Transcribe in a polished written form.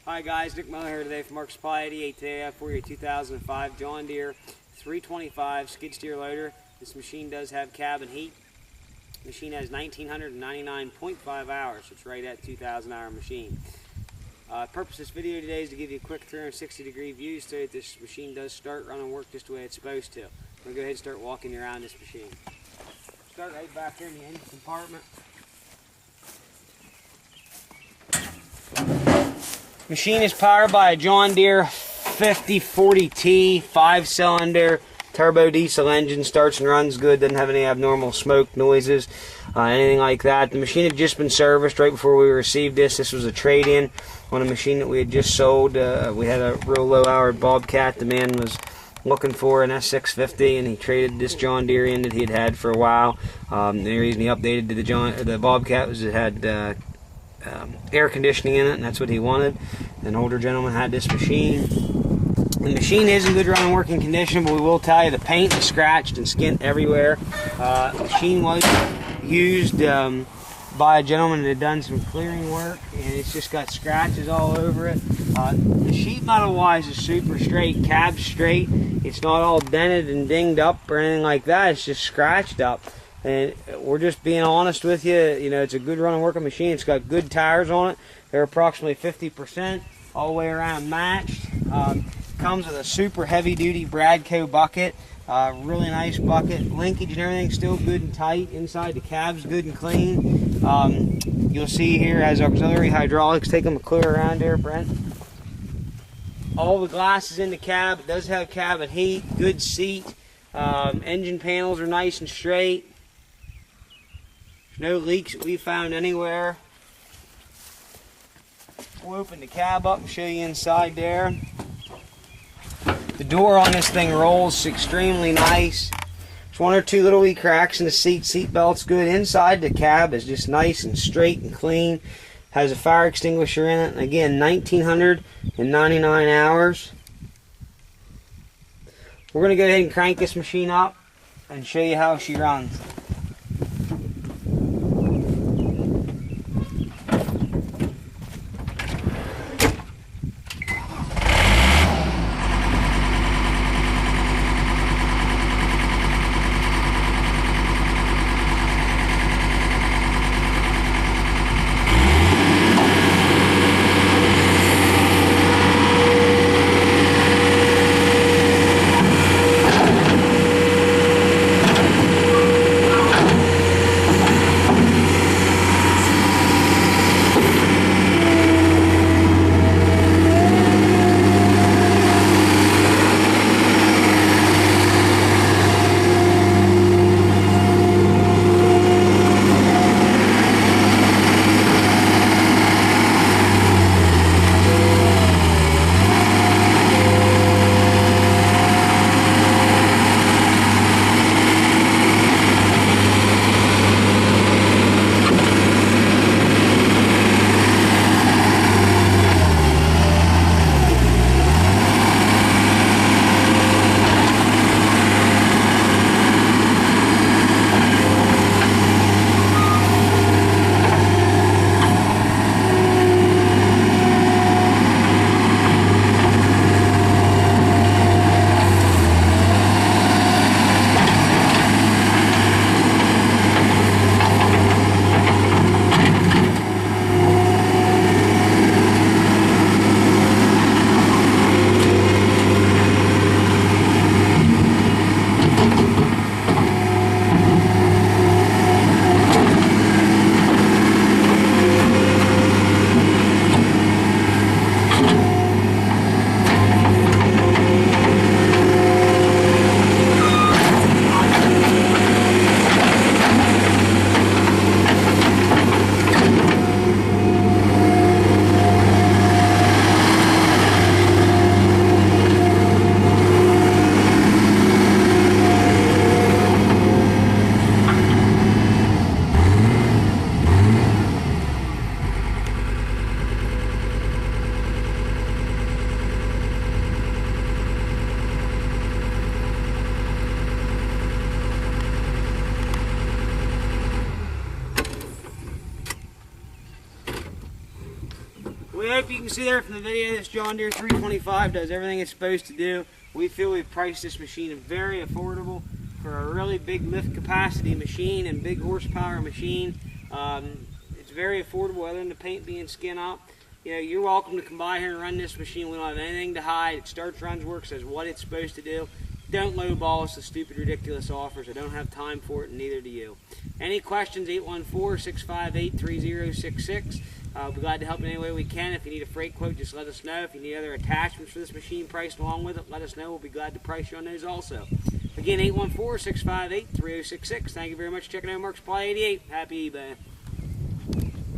Hi guys, Nick Miller here today from Mark Supply 88. Today I have for you a 2005 John Deere 325 skid steer loader. This machine does have cabin heat. The machine has 1,999.5 hours, so it's right at 2,000 hour machine. Purpose of this video today is to give you a quick 360-degree view so that this machine does start, run, and work just the way it's supposed to. I'm going to go ahead and start walking you around this machine. Start right back here in the engine compartment. Machine is powered by a John Deere 5040T 5-cylinder turbo diesel engine. Starts and runs good, doesn't have any abnormal smoke noises, anything like that. The machine had just been serviced right before we received this. This was a trade-in on a machine that we had just sold. We had a real low-hour Bobcat. The man was looking for an S650, and he traded this John Deere in that he had for a while. The reason he updated to the Bobcat was it had air conditioning in it, and that's what he wanted. An older gentleman had this machine. The machine is in good running working condition, but we will tell you the paint is scratched and skint everywhere. The machine was used by a gentleman that had done some clearing work, and it's just got scratches all over it. The sheet metal wise is super straight, cab's straight. It's not all dented and dinged up or anything like that. It's just scratched up. And we're just being honest with you. You know, it's a good running working machine. It's got good tires on it. They're approximately 50% all the way around matched. Comes with a super heavy duty Bradco bucket. Really nice bucket. Linkage and everything's still good and tight. Inside the cab's good and clean. You'll see here has auxiliary hydraulics. Take them a clear around there, Brent. All the glass is in the cab. It does have cabin heat. Good seat. Engine panels are nice and straight. No leaks that we found anywhere. We'll open the cab up and show you inside there. The door on this thing rolls extremely nice. There's one or two little wee cracks in the seat belt's good. Inside the cab is just nice and straight and clean. Has a fire extinguisher in it. And again, 1,999 hours. We're going to go ahead and crank this machine up and show you how she runs. We hope you can see there from the video this John Deere 325 does everything it's supposed to do. We feel we've priced this machine very affordable for a really big lift capacity machine and big horsepower machine. It's very affordable other than the paint being skin up. You know, you're welcome to come by here and run this machine. We don't have anything to hide. It starts, runs, works, says what it's supposed to do. Don't lowball us with stupid, ridiculous offers. I don't have time for it, and neither do you. Any questions, 814-658-3066. We'll be glad to help in any way we can. If you need a freight quote, just let us know. If you need other attachments for this machine priced along with it, let us know. We'll be glad to price you on those also. Again, 814-658-3066. Thank you very much for checking out Mark Supply 88. Happy eBay.